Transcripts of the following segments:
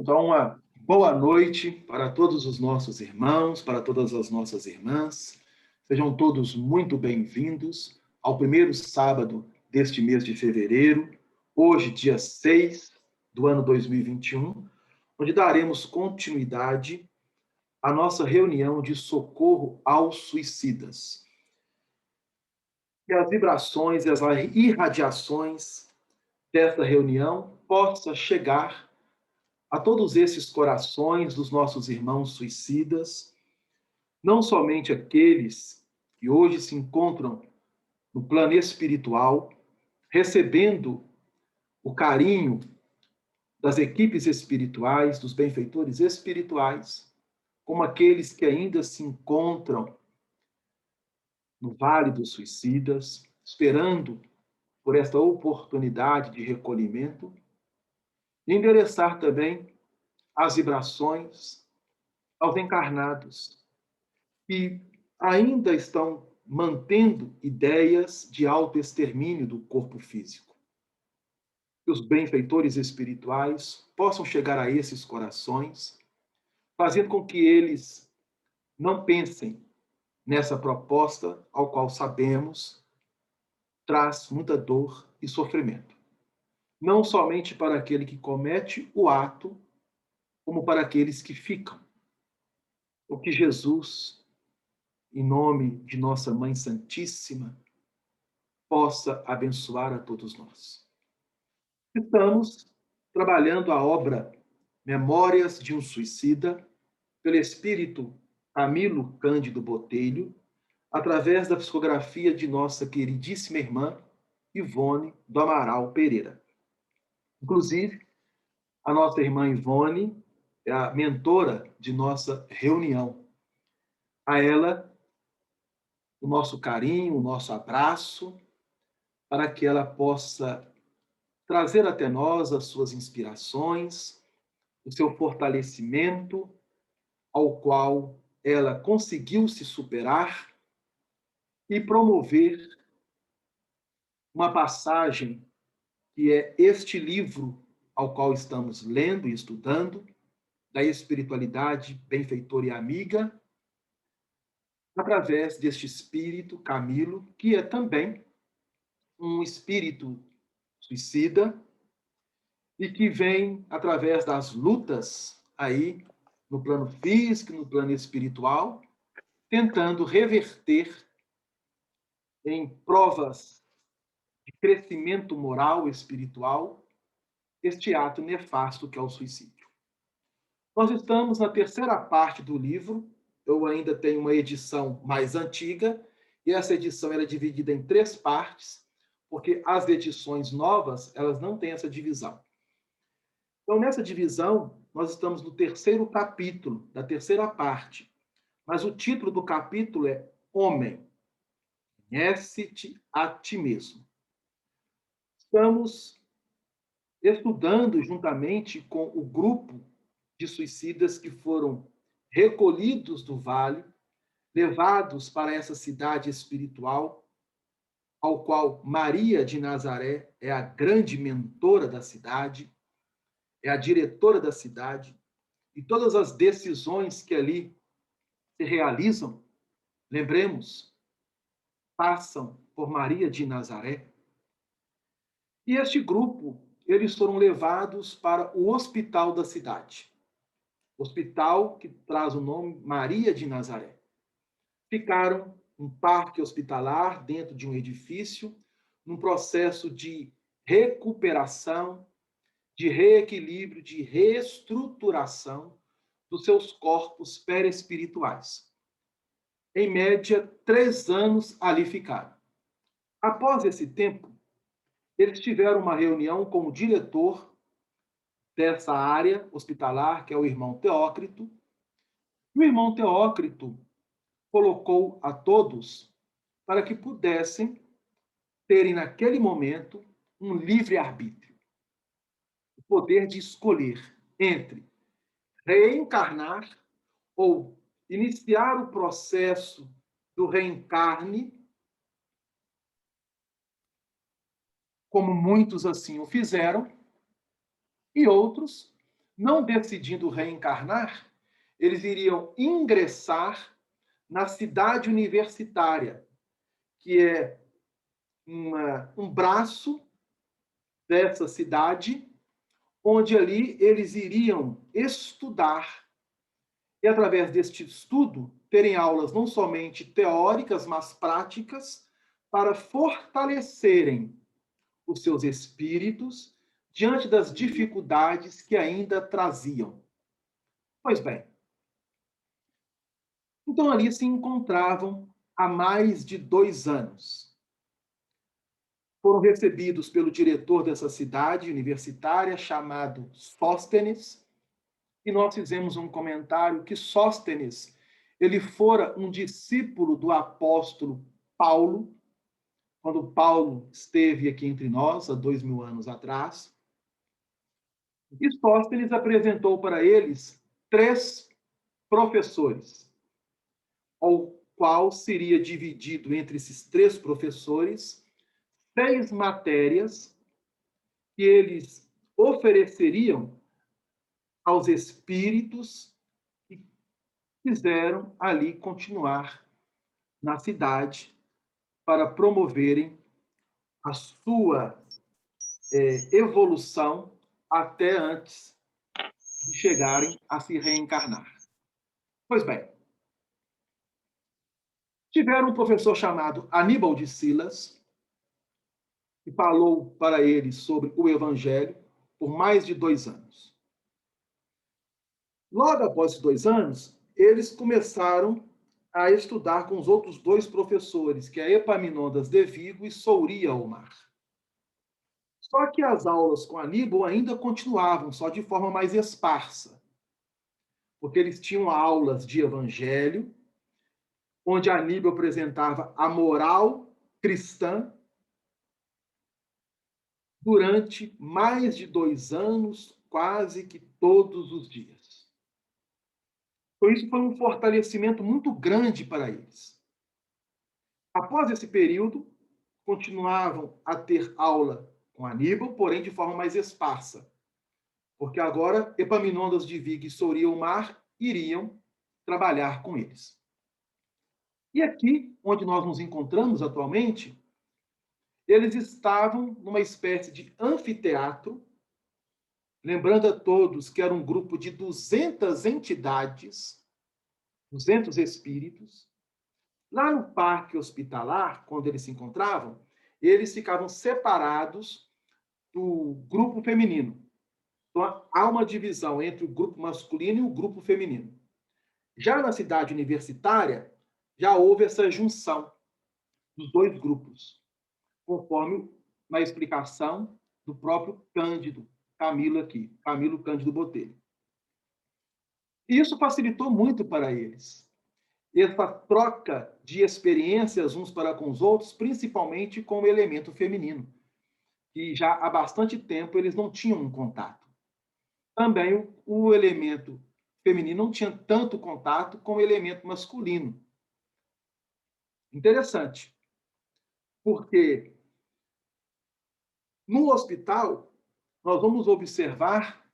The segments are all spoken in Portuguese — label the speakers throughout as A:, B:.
A: Então, uma boa noite para todos os nossos irmãos, para todas as nossas irmãs. Sejam todos muito bem-vindos ao primeiro sábado deste mês de fevereiro, hoje, dia 6 do ano 2021, onde daremos continuidade à nossa reunião de socorro aos suicidas. Que as vibrações e as irradiações desta reunião possam chegar a todos esses corações dos nossos irmãos suicidas, não somente aqueles que hoje se encontram no plano espiritual, recebendo o carinho das equipes espirituais, dos benfeitores espirituais, como aqueles que ainda se encontram no Vale dos Suicidas, esperando por esta oportunidade de recolhimento, e endereçar também as vibrações aos encarnados que ainda estão mantendo ideias de autoextermínio do corpo físico. Que os benfeitores espirituais possam chegar a esses corações, fazendo com que eles não pensem nessa proposta, ao qual sabemos traz muita dor e sofrimento. Não somente para aquele que comete o ato, como para aqueles que ficam. O que Jesus, em nome de nossa Mãe Santíssima, possa abençoar a todos nós. Estamos trabalhando a obra Memórias de um Suicida, pelo espírito Camilo Cândido Botelho, através da psicografia de nossa queridíssima irmã Ivone do Amaral Pereira. Inclusive, a nossa irmã Ivone é a mentora de nossa reunião. A ela, o nosso carinho, o nosso abraço, para que ela possa trazer até nós as suas inspirações, o seu fortalecimento, ao qual ela conseguiu se superar e promover uma passagem que é este livro ao qual estamos lendo e estudando, da espiritualidade benfeitora e amiga, através deste espírito, Camilo, que é também um espírito suicida, e que vem através das lutas aí no plano físico, no plano espiritual, tentando reverter em provas de crescimento moral e espiritual este ato nefasto que é o suicídio. Nós estamos na terceira parte do livro. Eu ainda tenho uma edição mais antiga, e essa edição era dividida em 3 partes, porque as edições novas, elas não têm essa divisão. Então, nessa divisão, nós estamos no terceiro capítulo, da terceira parte. Mas o título do capítulo é Homem, conhece-te a ti mesmo. Estamos estudando juntamente com o grupo de suicidas que foram recolhidos do vale, levados para essa cidade espiritual, ao qual Maria de Nazaré é a grande mentora da cidade, é a diretora da cidade, e todas as decisões que ali se realizam, lembremos, passam por Maria de Nazaré. E este grupo, eles foram levados para o hospital da cidade. Hospital que traz o nome Maria de Nazaré. Ficaram em um parque hospitalar, dentro de um edifício, num processo de recuperação, de reequilíbrio, de reestruturação dos seus corpos perespirituais. Em média, 3 anos ali ficaram. Após esse tempo, eles tiveram uma reunião com o diretor dessa área hospitalar, que é o irmão Teócrito. O irmão Teócrito colocou a todos para que pudessem terem, naquele momento, um livre-arbítrio. O poder de escolher entre reencarnar ou iniciar o processo do reencarne, como muitos assim o fizeram, e outros não decidindo reencarnar, eles iriam ingressar na cidade universitária, que é um braço dessa cidade, onde ali eles iriam estudar e, através deste estudo, terem aulas não somente teóricas, mas práticas, para fortalecerem os seus espíritos diante das dificuldades que ainda traziam. Pois bem, então ali se encontravam há mais de 2 anos. Foram recebidos pelo diretor dessa cidade universitária, chamado Sóstenes, e nós fizemos um comentário que Sóstenes ele fora um discípulo do apóstolo Paulo, quando Paulo esteve aqui entre nós, há 2000 anos atrás. E Sóstenes apresentou para eles 3 professores, ao qual seria dividido entre esses 3 professores 6 matérias que eles ofereceriam aos espíritos que quiseram ali continuar na cidade para promoverem a sua evolução até antes de chegarem a se reencarnar. Pois bem, tiveram um professor chamado Aníbal de Silas, que falou para eles sobre o Evangelho por mais de 2 anos. Logo após esses 2 anos, eles começaram a estudar com os outros 2 professores, que é Epaminondas de Vigo e Souria Omar. Só que as aulas com Aníbal ainda continuavam, só de forma mais esparsa, porque eles tinham aulas de Evangelho, onde Aníbal apresentava a moral cristã durante mais de 2 anos, quase que todos os dias. Então, isso foi um fortalecimento muito grande para eles. Após esse período, continuavam a ter aula com Aníbal, porém de forma mais esparsa, porque agora Epaminondas de Vigo e Souria Omar iriam trabalhar com eles. E aqui, onde nós nos encontramos atualmente, eles estavam numa espécie de anfiteatro, lembrando a todos que era um grupo de 200 entidades, 200 espíritos. Lá no parque hospitalar, quando eles se encontravam, eles ficavam separados do grupo feminino. Então, há uma divisão entre o grupo masculino e o grupo feminino. Já na cidade universitária, já houve essa junção dos 2 grupos, conforme uma explicação do próprio Cândido, Camilo Cândido Botelho. E isso facilitou muito para eles. Essa troca de experiências uns para com os outros, principalmente com o elemento feminino, que já há bastante tempo eles não tinham um contato. Também o elemento feminino não tinha tanto contato com o elemento masculino. Interessante, porque no hospital, nós vamos observar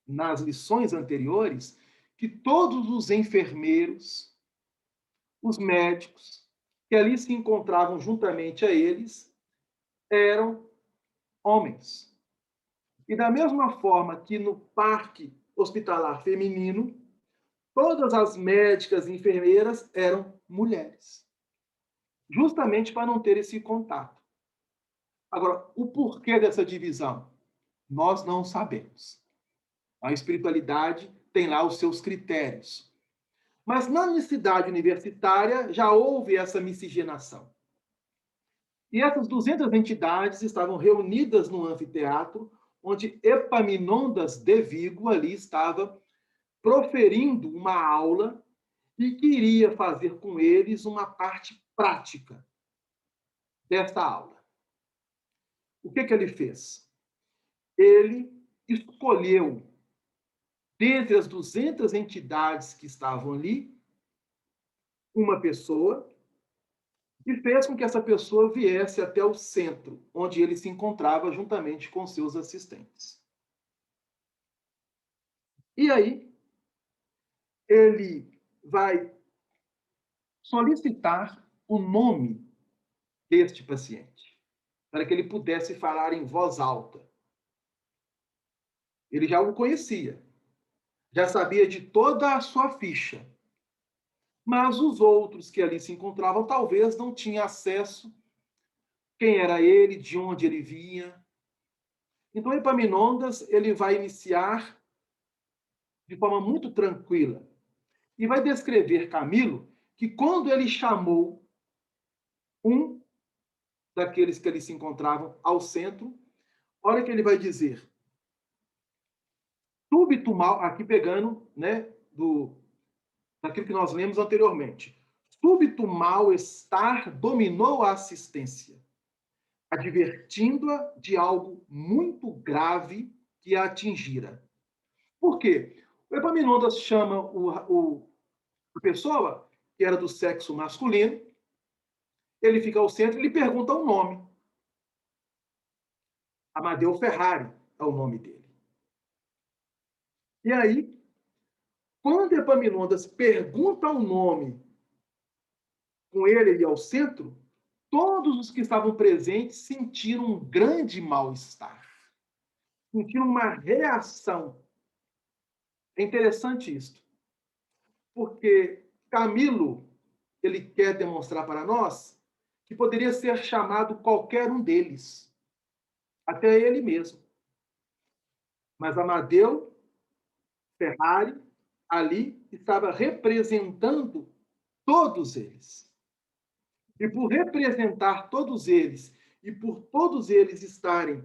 A: nas lições anteriores que todos os enfermeiros, os médicos que ali se encontravam juntamente a eles eram homens. E da mesma forma que no parque hospitalar feminino, todas as médicas e enfermeiras eram mulheres, justamente para não ter esse contato. Agora, o porquê dessa divisão? Nós não sabemos. A espiritualidade tem lá os seus critérios. Mas na cidade universitária já houve essa miscigenação. E essas 200 entidades estavam reunidas no anfiteatro, onde Epaminondas de Vigo ali estava proferindo uma aula e queria fazer com eles uma parte prática desta aula. O que ele fez? Ele escolheu, dentre as 200 entidades que estavam ali, uma pessoa e fez com que essa pessoa viesse até o centro, onde ele se encontrava juntamente com seus assistentes. E aí, ele vai solicitar o nome deste paciente, para que ele pudesse falar em voz alta. Ele já o conhecia, já sabia de toda a sua ficha, mas os outros que ali se encontravam talvez não tinham acesso quem era ele, de onde ele vinha. Então, Epaminondas ele vai iniciar de forma muito tranquila e vai descrever Camilo que quando ele chamou um daqueles que ali se encontravam ao centro, olha que ele vai dizer: súbito mal, aqui pegando, né, daquilo que nós lemos anteriormente. Súbito mal-estar dominou a assistência, advertindo-a de algo muito grave que a atingira. Por quê? O Epaminondas chama a pessoa que era do sexo masculino, ele fica ao centro e lhe pergunta o nome. Amadeu Ferrari é o nome dele. E aí, quando Epaminondas pergunta o nome com ele ali ao centro, todos os que estavam presentes sentiram um grande mal-estar, sentiram uma reação. É interessante isso, porque Camilo, ele quer demonstrar para nós que poderia ser chamado qualquer um deles, até ele mesmo. Mas Amadeu Ferrari ali estava representando todos eles. E por representar todos eles, e por todos eles estarem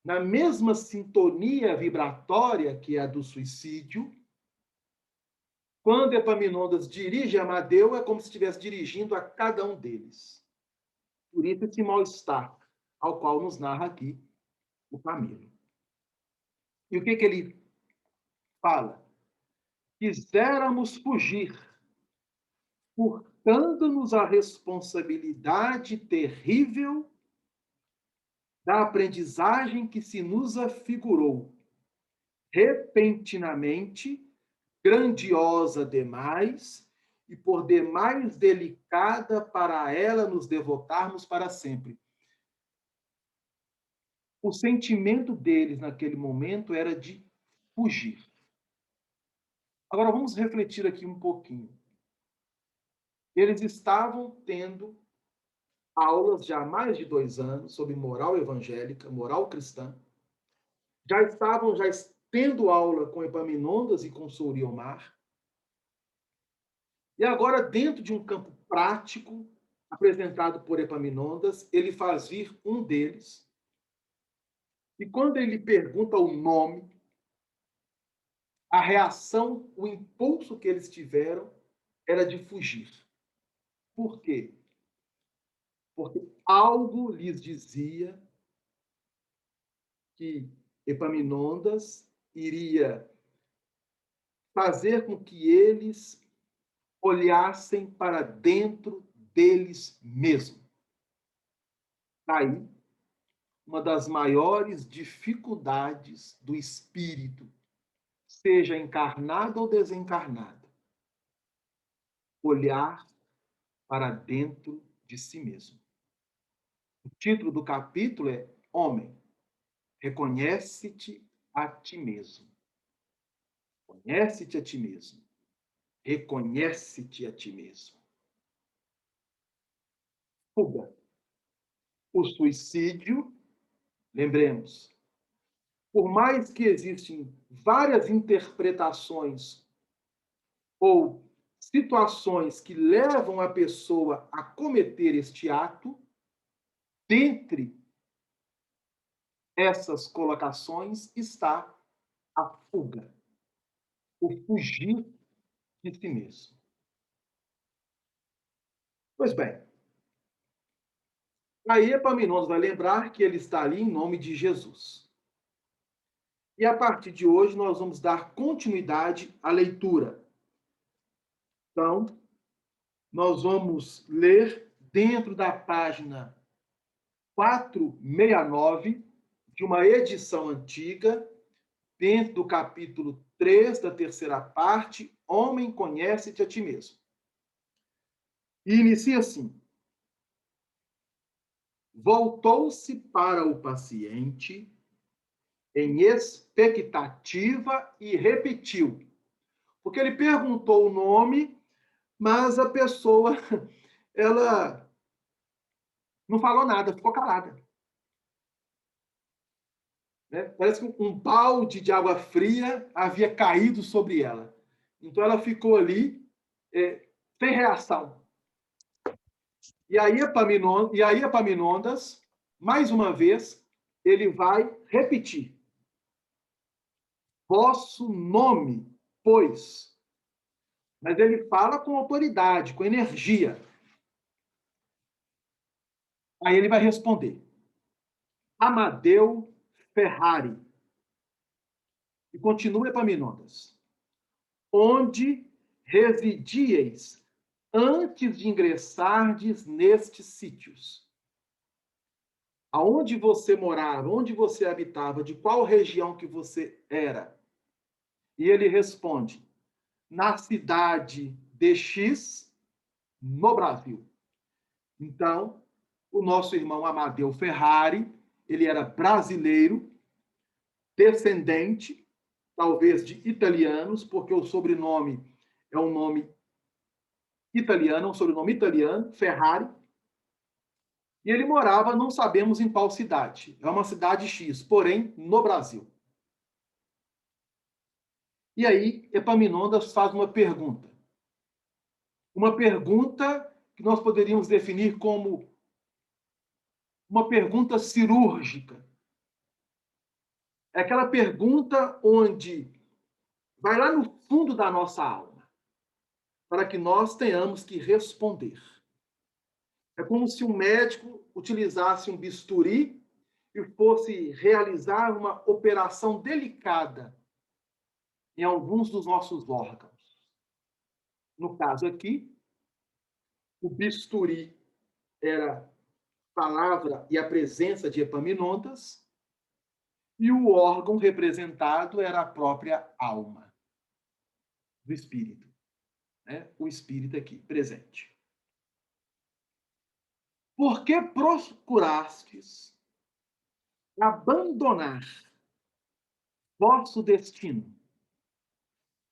A: na mesma sintonia vibratória que a do suicídio, quando Epaminondas dirige Amadeu, é como se estivesse dirigindo a cada um deles. Por isso esse mal-estar, ao qual nos narra aqui o Camilo. E o que ele fala? Quiséramos fugir, furtando-nos a responsabilidade terrível da aprendizagem que se nos afigurou, repentinamente, grandiosa demais e por demais delicada para ela nos devotarmos para sempre. O sentimento deles naquele momento era de fugir. Agora vamos refletir aqui um pouquinho. Eles estavam tendo aulas já há mais de 2 anos sobre moral evangélica, moral cristã. Já estavam tendo aula com Epaminondas e com Souriomar. E agora, dentro de um campo prático, apresentado por Epaminondas, ele faz vir um deles. E quando ele pergunta o nome, a reação, o impulso que eles tiveram era de fugir. Por quê? Porque algo lhes dizia que Epaminondas iria fazer com que eles olhassem para dentro deles mesmos. Daí, uma das maiores dificuldades do espírito, seja encarnado ou desencarnado, olhar para dentro de si mesmo. O título do capítulo é Homem, reconhece-te a ti mesmo. Conhece-te a ti mesmo. Reconhece-te a ti mesmo. Fuga. O suicídio, lembremos, por mais que existem várias interpretações ou situações que levam a pessoa a cometer este ato, dentre essas colocações está a fuga, o fugir de si mesmo. Pois bem, aí Epaminondas vai lembrar que ele está ali em nome de Jesus. E a partir de hoje nós vamos dar continuidade à leitura. Então, nós vamos ler dentro da página 469 de uma edição antiga, dentro do capítulo 3 da terceira parte, Homem, conhece-te a ti mesmo. E inicia assim: voltou-se para o paciente em expectativa e repetiu. Porque ele perguntou o nome, mas a pessoa, ela não falou nada, ficou calada. Né? Parece que um balde de água fria havia caído sobre ela. Então ela ficou ali, sem reação. E aí Epaminondas, mais uma vez, ele vai repetir: vosso nome, pois. Mas ele fala com autoridade, com energia. Aí ele vai responder: Amadeu Ferrari. E continua Epaminondas: onde residieis antes de ingressardes nestes sítios? Aonde você morava, onde você habitava, de qual região que você era? E ele responde: na cidade de X, no Brasil. Então, o nosso irmão Amadeu Ferrari, ele era brasileiro, descendente, talvez de italianos, porque o sobrenome é um nome italiano, um sobrenome italiano, Ferrari. E ele morava, não sabemos em qual cidade. É uma cidade X, porém, no Brasil. E aí, Epaminondas faz uma pergunta. Uma pergunta que nós poderíamos definir como uma pergunta cirúrgica. É aquela pergunta onde vai lá no fundo da nossa alma, para que nós tenhamos que responder. É como se um médico utilizasse um bisturi e fosse realizar uma operação delicada em alguns dos nossos órgãos. No caso aqui, o bisturi era a palavra e a presença de Epaminondas, e o órgão representado era a própria alma do espírito, né? O espírito aqui presente. Por que procurastes abandonar vosso destino,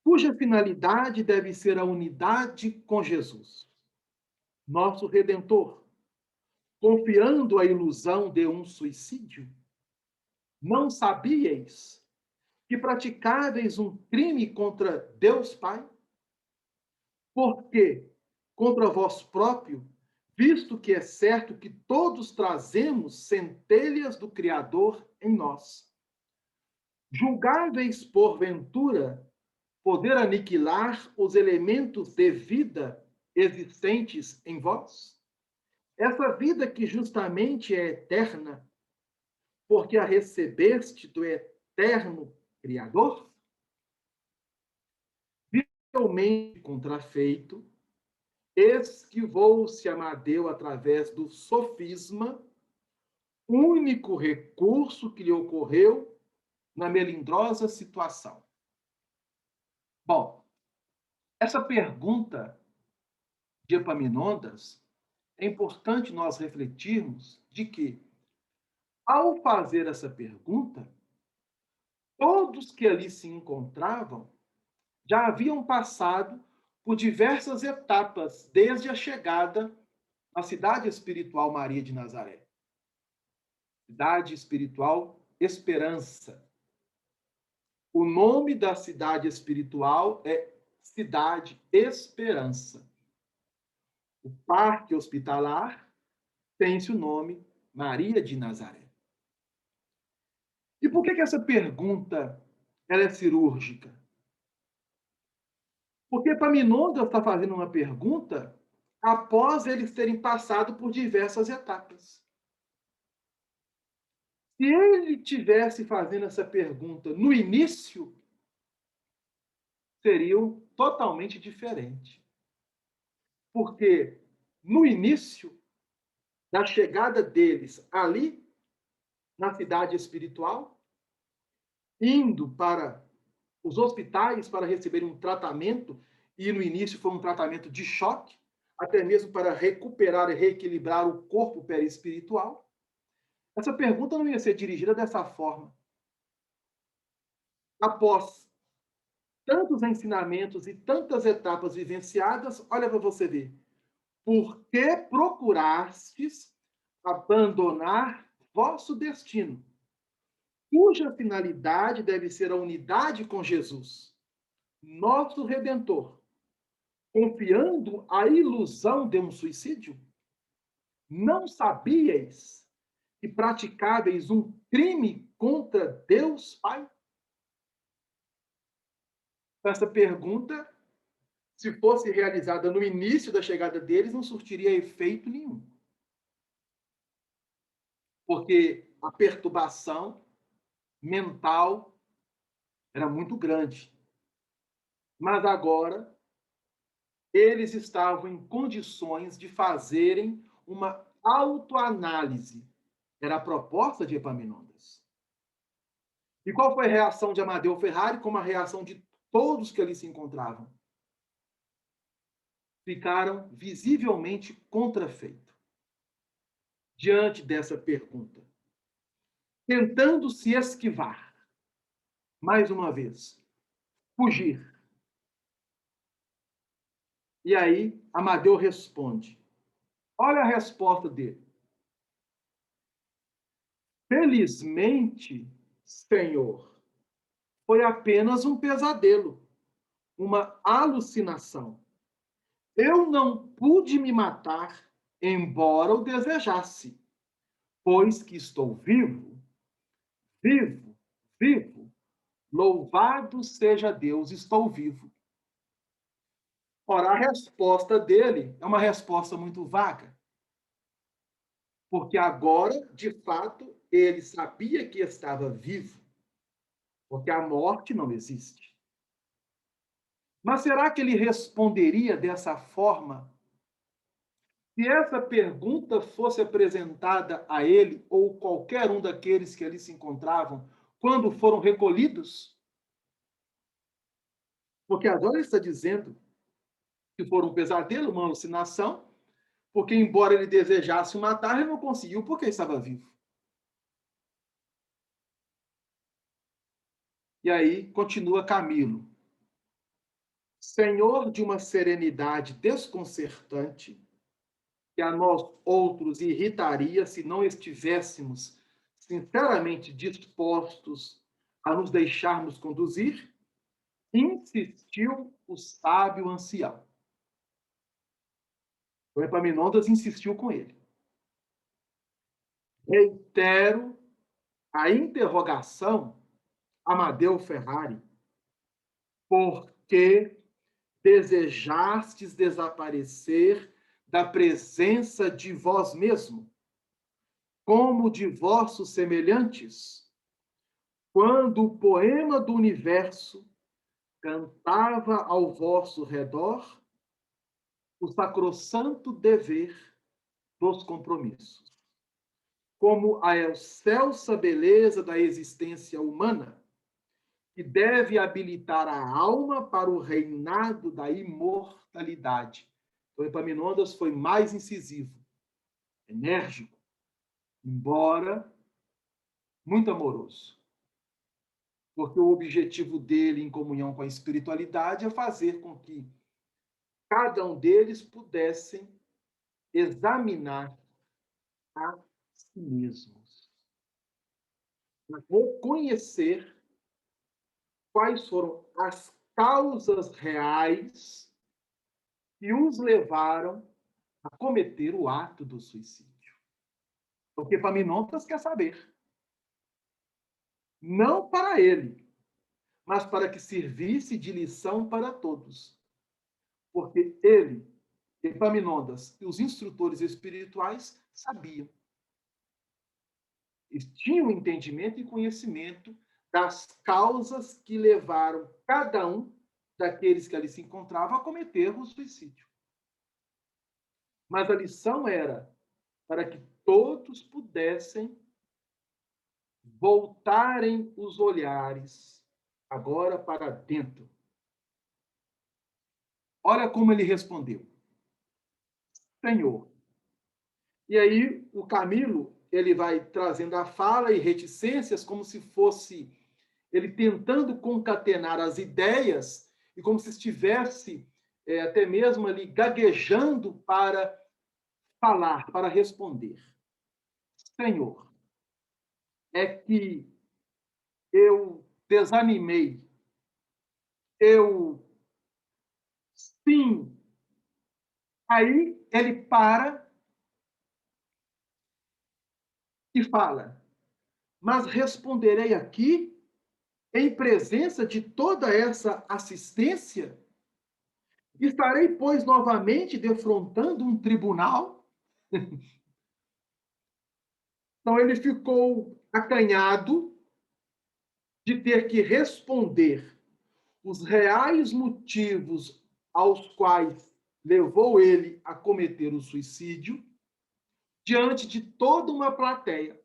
A: cuja finalidade deve ser a unidade com Jesus, nosso Redentor, confiando a ilusão de um suicídio? Não sabíeis que praticáveis um crime contra Deus Pai? Porque contra vós próprio, visto que é certo que todos trazemos centelhas do Criador em nós. Julgáveis, porventura, poder aniquilar os elementos de vida existentes em vós? Essa vida que justamente é eterna, porque a recebeste do eterno Criador? Visivelmente contrafeito, esquivou-se Amadeu através do sofisma, único recurso que lhe ocorreu na melindrosa situação. Bom, essa pergunta de Epaminondas, é importante nós refletirmos de que, ao fazer essa pergunta, todos que ali se encontravam já haviam passado por diversas etapas desde a chegada à cidade espiritual Maria de Nazaré. Cidade espiritual Esperança. O nome da cidade espiritual é Cidade Esperança. O parque hospitalar tem-se o nome Maria de Nazaré. E por que essa pergunta ela é cirúrgica? Porque Epaminondas está fazendo uma pergunta após eles terem passado por diversas etapas. Se ele tivesse fazendo essa pergunta no início, seria totalmente diferente. Porque no início da chegada deles ali, na cidade espiritual, indo para os hospitais para receberem um tratamento, e no início foi um tratamento de choque, até mesmo para recuperar e reequilibrar o corpo perispiritual. Essa pergunta não ia ser dirigida dessa forma. Após tantos ensinamentos e tantas etapas vivenciadas, olha para você ver. Por que procurastes abandonar vosso destino, cuja finalidade deve ser a unidade com Jesus, nosso Redentor, confiando a ilusão de um suicídio? Não sabíeis que praticáveis um crime contra Deus Pai? Essa pergunta, se fosse realizada no início da chegada deles, não surtiria efeito nenhum. Porque a perturbação mental era muito grande. Mas agora, eles estavam em condições de fazerem uma autoanálise. Era a proposta de Epaminondas. E qual foi a reação de Amadeu Ferrari, como a reação de todos que ali se encontravam? Ficaram visivelmente contrafeitos diante dessa pergunta, tentando se esquivar, mais uma vez, fugir. E aí, Amadeu responde. Olha a resposta dele. Felizmente, Senhor, foi apenas um pesadelo, uma alucinação. Eu não pude me matar, embora o desejasse, pois que estou vivo, vivo, vivo. Louvado seja Deus, estou vivo. Ora, a resposta dele é uma resposta muito vaga, porque agora, de fato, ele sabia que estava vivo, porque a morte não existe. Mas será que ele responderia dessa forma se essa pergunta fosse apresentada a ele ou qualquer um daqueles que ali se encontravam quando foram recolhidos? Porque agora ele está dizendo que foi um pesadelo, uma alucinação, porque embora ele desejasse o matar, ele não conseguiu porque estava vivo. E aí continua Camilo. Senhor de uma serenidade desconcertante, que a nós outros irritaria se não estivéssemos sinceramente dispostos a nos deixarmos conduzir, insistiu o sábio ancião. O Epaminondas insistiu com ele. Reitero a interrogação Amadeu Ferrari, por que desejastes desaparecer da presença de vós mesmo, como de vossos semelhantes, quando o poema do universo cantava ao vosso redor o sacrossanto dever dos compromissos. Como a excelsa beleza da existência humana, que deve habilitar a alma para o reinado da imortalidade. Então, Epaminondas foi mais incisivo, enérgico, embora muito amoroso. Porque o objetivo dele, em comunhão com a espiritualidade, é fazer com que cada um deles pudessem examinar a si mesmos, reconhecer quais foram as causas reais que os levaram a cometer o ato do suicídio. Porque Epaminondas quer saber. Não para ele, mas para que servisse de lição para todos. Porque ele, Epaminondas e os instrutores espirituais sabiam. Eles tinham entendimento e conhecimento das causas que levaram cada um daqueles que ali se encontravam a cometer o suicídio. Mas a lição era para que todos pudessem voltarem os olhares agora para dentro. Olha como ele respondeu: Senhor. E aí o Camilo, ele vai trazendo a fala e reticências como se fosse ele tentando concatenar as ideias e como se estivesse até mesmo ali gaguejando para falar, para responder. Senhor, é que eu desanimei, eu sim. Aí ele para e fala: mas responderei aqui em presença de toda essa assistência? Estarei, pois, novamente defrontando um tribunal? Então ele ficou acanhado de ter que responder os reais motivos aos quais levou ele a cometer o suicídio diante de toda uma plateia.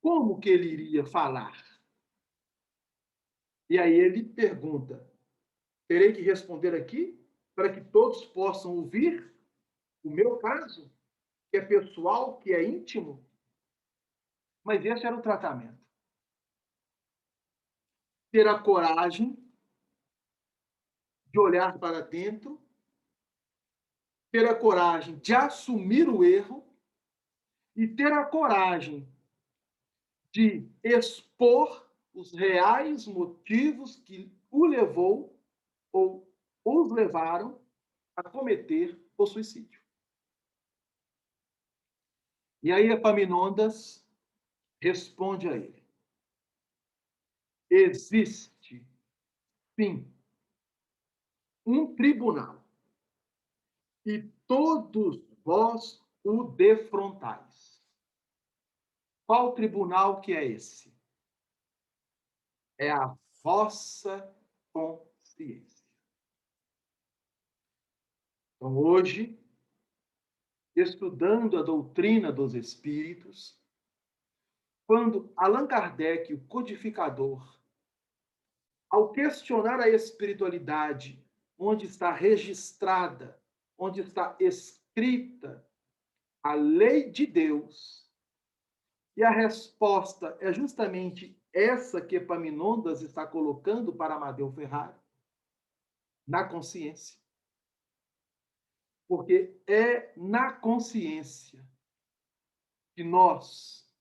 A: Como que ele iria falar? E aí ele pergunta: terei que responder aqui para que todos possam ouvir o meu caso, que é pessoal, que é íntimo? Mas esse era o tratamento. Ter a coragem de olhar para dentro, ter a coragem de assumir o erro e ter a coragem de expor os reais motivos que o levou ou os levaram a cometer o suicídio. E aí Epaminondas responde a ele: existe, sim, um tribunal, e todos vós o defrontais. Qual tribunal que é esse? É a vossa consciência. Então, hoje, estudando a doutrina dos espíritos, quando Allan Kardec, o codificador, ao questionar a espiritualidade, onde está registrada, onde está escrita a lei de Deus, e a resposta é justamente essa que Epaminondas está colocando para Amadeu Ferrari, na consciência. Porque é na consciência que nós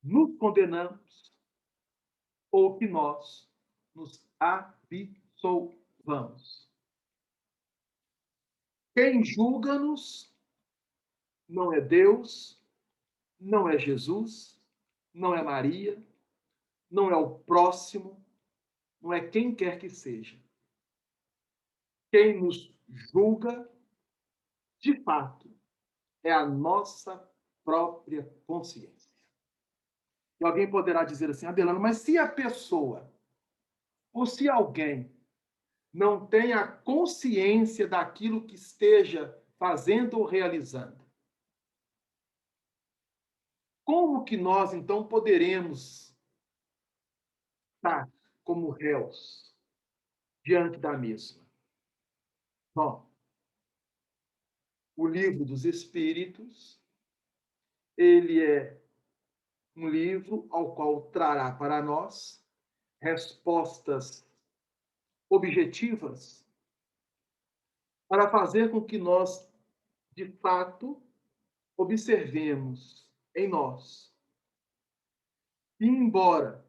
A: nos condenamos ou que nós nos absolvamos. Quem julga-nos não é Deus, não é Jesus, não é Maria, não é o próximo, não é quem quer que seja. Quem nos julga, de fato, é a nossa própria consciência. E alguém poderá dizer assim: Abelano, mas se a pessoa, ou se alguém, não tem a consciência daquilo que esteja fazendo ou realizando, como que nós, então, poderemos estar como réus diante da mesma? Bom, o Livro dos Espíritos, ele é um livro ao qual trará para nós respostas objetivas para fazer com que nós, de fato, observemos em nós que, embora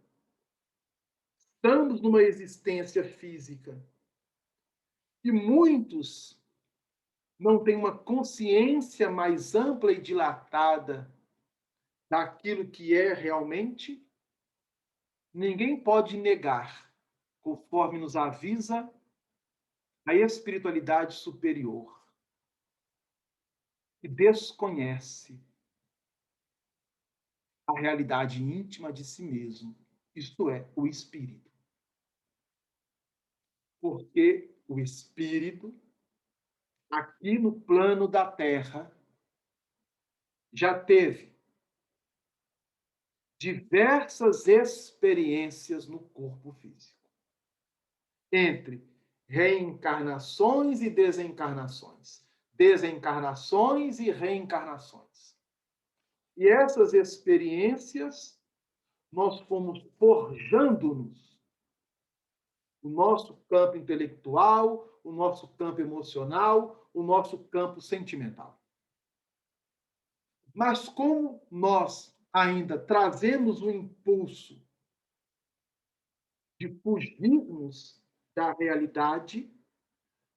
A: estamos numa existência física e muitos não têm uma consciência mais ampla e dilatada daquilo que é realmente, ninguém pode negar, conforme nos avisa a espiritualidade superior, que desconhece a realidade íntima de si mesmo, isto é, o espírito. Porque o espírito, aqui no plano da Terra, já teve diversas experiências no corpo físico, entre reencarnações e desencarnações, desencarnações e reencarnações. E essas experiências, nós fomos forjando-nos o nosso campo intelectual, o nosso campo emocional, o nosso campo sentimental. Mas como nós ainda trazemos o impulso de fugirmos da realidade,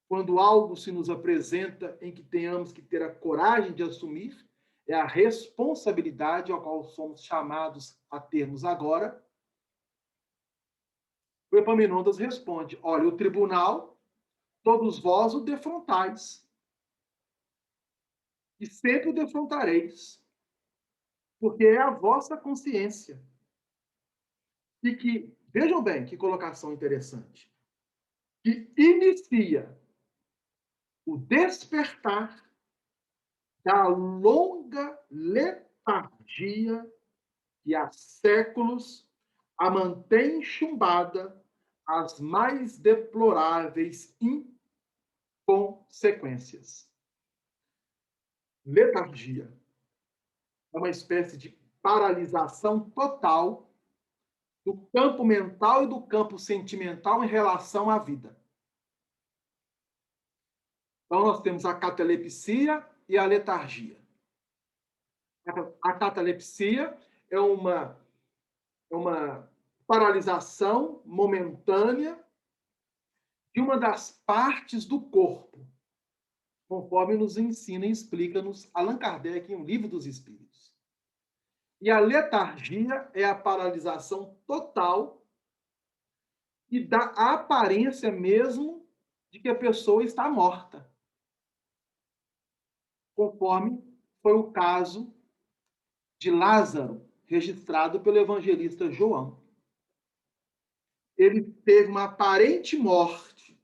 A: quando algo se nos apresenta em que tenhamos que ter a coragem de assumir, é a responsabilidade ao qual somos chamados a termos agora, o Epaminondas responde: olha, o tribunal, todos vós o defrontais, e sempre o defrontareis, porque é a vossa consciência. E que, vejam bem, que colocação interessante, que inicia o despertar da longa letargia que há séculos a mantém chumbada as mais deploráveis inconsequências. Letargia é uma espécie de paralisação total do campo mental e do campo sentimental em relação à vida. Então, nós temos a catalepsia e a letargia. A catalepsia é uma paralisação momentânea de uma das partes do corpo, conforme nos ensina e explica-nos Allan Kardec em O Livro dos Espíritos. E a letargia é a paralisação total e dá a aparência mesmo de que a pessoa está morta, conforme foi o caso de Lázaro, registrado pelo evangelista João. Ele teve uma aparente morte,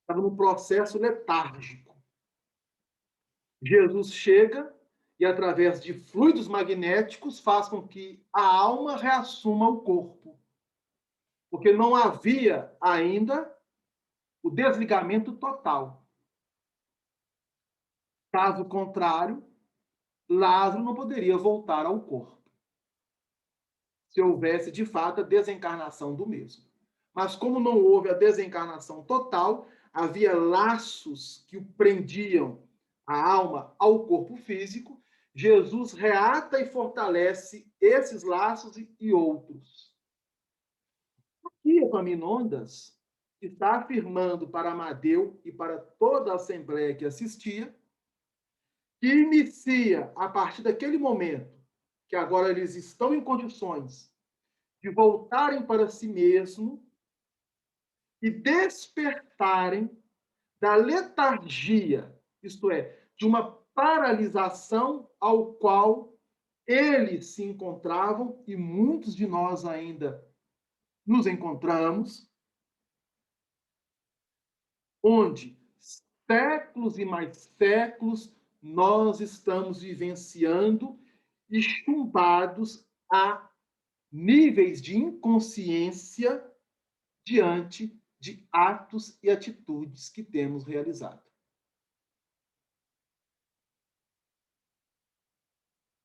A: estava num processo letárgico. Jesus chega e, através de fluidos magnéticos, faz com que a alma reassuma o corpo, porque não havia ainda o desligamento total. Caso contrário, Lázaro não poderia voltar ao corpo, se houvesse, de fato, a desencarnação do mesmo. Mas como não houve a desencarnação total, havia laços que o prendiam a alma ao corpo físico, Jesus reata e fortalece esses laços e outros. Aqui, Epaminondas está afirmando para Amadeu e para toda a assembleia que assistia, que inicia, a partir daquele momento, que agora eles estão em condições de voltarem para si mesmo e despertarem da letargia, isto é, de uma paralisação ao qual eles se encontravam, e muitos de nós ainda nos encontramos, onde séculos e mais séculos nós estamos vivenciando e chumbados a níveis de inconsciência diante de atos e atitudes que temos realizado.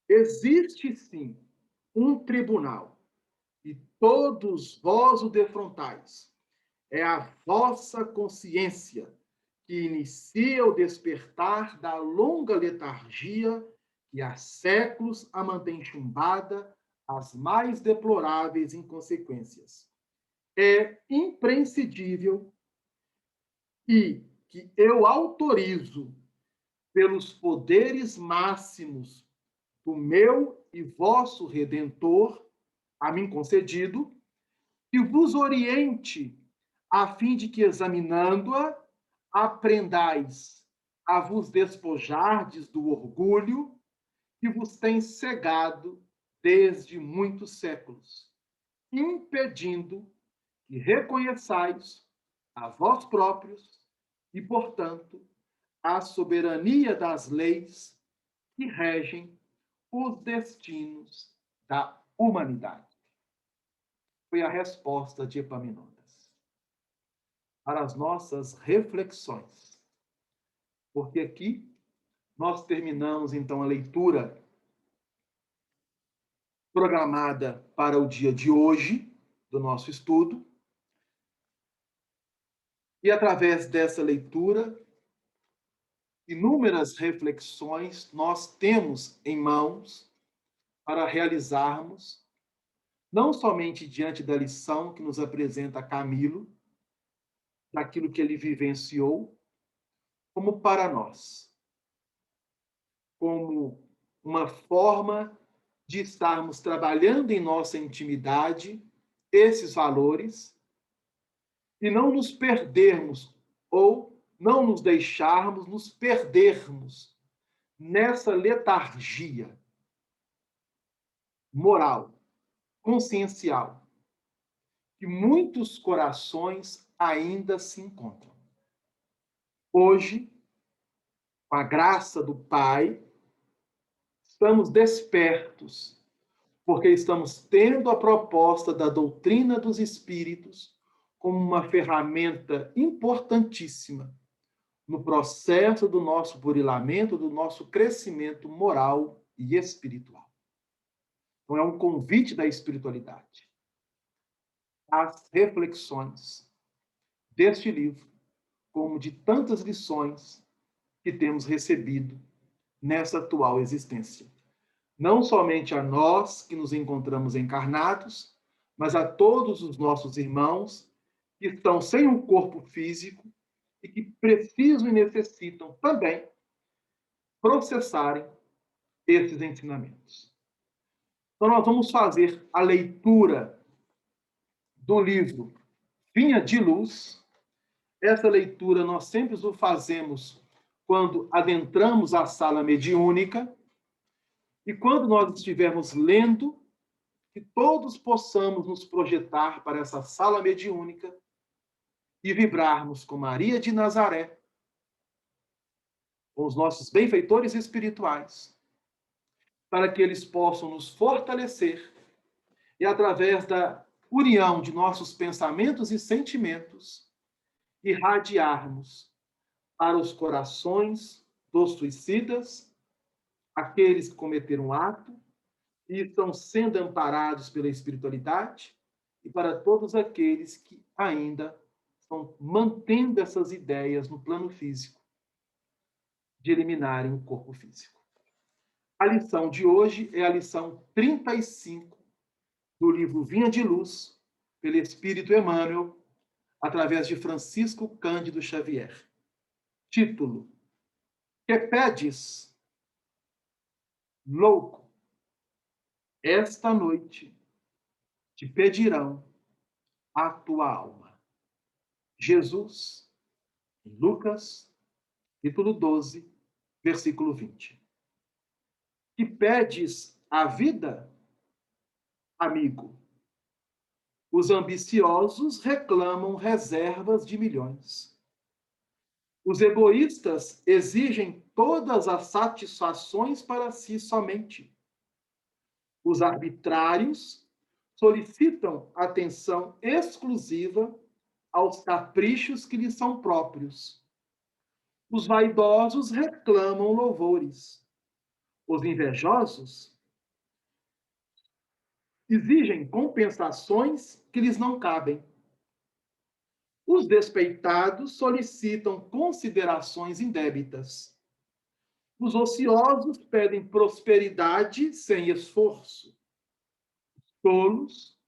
A: Existe, sim, um tribunal, e todos vós o defrontais. É a vossa consciência que inicia o despertar da longa letargia que há séculos a mantém chumbada as mais deploráveis inconsequências. É imprescindível e que eu autorizo pelos poderes máximos do meu e vosso Redentor, a mim concedido, que vos oriente, a fim de que, examinando-a, aprendais a vos despojardes do orgulho que vos tem cegado desde muitos séculos, impedindo que reconheçais a vós próprios e, portanto, a soberania das leis que regem os destinos da humanidade. Foi a resposta de Epaminondas para as nossas reflexões. Porque aqui nós terminamos, então, a leitura programada para o dia de hoje, do nosso estudo. E, através dessa leitura, inúmeras reflexões nós temos em mãos para realizarmos, não somente diante da lição que nos apresenta Camilo, daquilo que ele vivenciou, como para nós, como uma forma de estarmos trabalhando em nossa intimidade esses valores e não nos perdermos ou não nos deixarmos nos perdermos nessa letargia moral, consciencial, que muitos corações ainda se encontram. Hoje, com a graça do Pai, estamos despertos, porque estamos tendo a proposta da doutrina dos Espíritos como uma ferramenta importantíssima no processo do nosso burilamento, do nosso crescimento moral e espiritual. Então, é um convite da espiritualidade às reflexões deste livro, como de tantas lições que temos recebido nessa atual existência. Não somente a nós que nos encontramos encarnados, mas a todos os nossos irmãos que estão sem um corpo físico e que precisam e necessitam também processarem esses ensinamentos. Então, nós vamos fazer a leitura do livro Vinha de Luz. Essa leitura nós sempre o fazemos quando adentramos a sala mediúnica e quando nós estivermos lendo, que todos possamos nos projetar para essa sala mediúnica e vibrarmos com Maria de Nazaré, com os nossos benfeitores espirituais, para que eles possam nos fortalecer e, através da união de nossos pensamentos e sentimentos, irradiarmos para os corações dos suicidas, aqueles que cometeram ato e estão sendo amparados pela espiritualidade, e para todos aqueles que ainda estão mantendo essas ideias no plano físico, de eliminarem o corpo físico. A lição de hoje é a lição 35 do livro Vinha de Luz, pelo Espírito Emmanuel, através de Francisco Cândido Xavier. Título: Que pedes, louco? Esta noite te pedirão a tua alma. Jesus, em Lucas, capítulo 12, versículo 20. Que pedes a vida, amigo? Os ambiciosos reclamam reservas de milhões. Os egoístas exigem todas as satisfações para si somente. Os arbitrários solicitam atenção exclusiva aos caprichos que lhes são próprios. Os vaidosos reclamam louvores. Os invejosos exigem compensações que lhes não cabem. Os despeitados solicitam considerações indébitas. Os ociosos pedem prosperidade sem esforço. Os tolos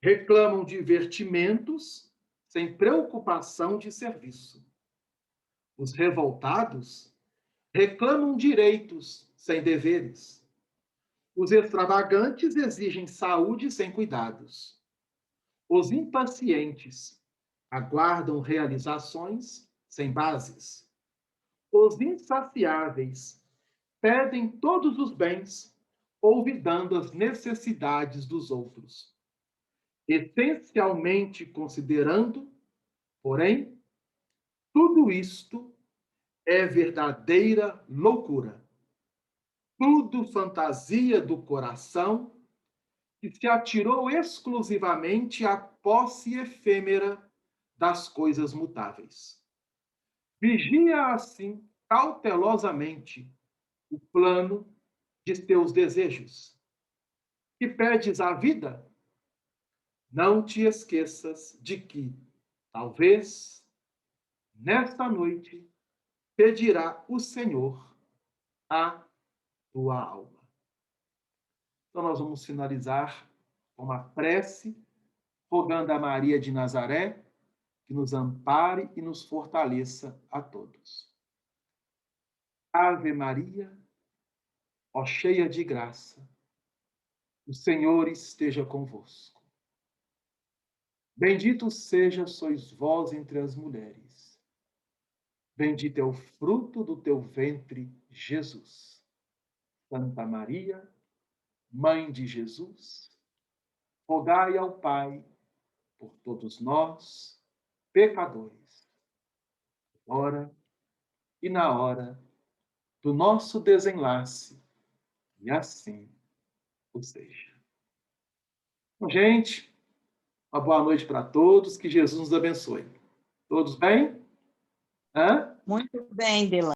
A: reclamam divertimentos sem preocupação de serviço. Os revoltados reclamam direitos sem deveres. Os extravagantes exigem saúde sem cuidados. Os impacientes aguardam realizações sem bases. Os insaciáveis pedem todos os bens, olvidando as necessidades dos outros. Essencialmente considerando, porém, tudo isto é verdadeira loucura. Tudo fantasia do coração que se atirou exclusivamente à posse efêmera das coisas mutáveis. Vigia, assim, cautelosamente o plano de teus desejos. Que pedes a vida? Não te esqueças de que, talvez, nesta noite, pedirá o Senhor a tua alma. Então, nós vamos finalizar com uma prece, rogando a Maria de Nazaré que nos ampare e nos fortaleça a todos. Ave Maria, ó cheia de graça, o Senhor esteja convosco. Bendito seja sois vós entre as mulheres. Bendito é o fruto do teu ventre, Jesus. Santa Maria, Mãe de Jesus, rogai ao Pai por todos nós, pecadores, agora e na hora do nosso desenlace, e assim o seja. Bom, gente, uma boa noite para todos, que Jesus nos abençoe. Todos bem? Hã?
B: Muito bem, Delano.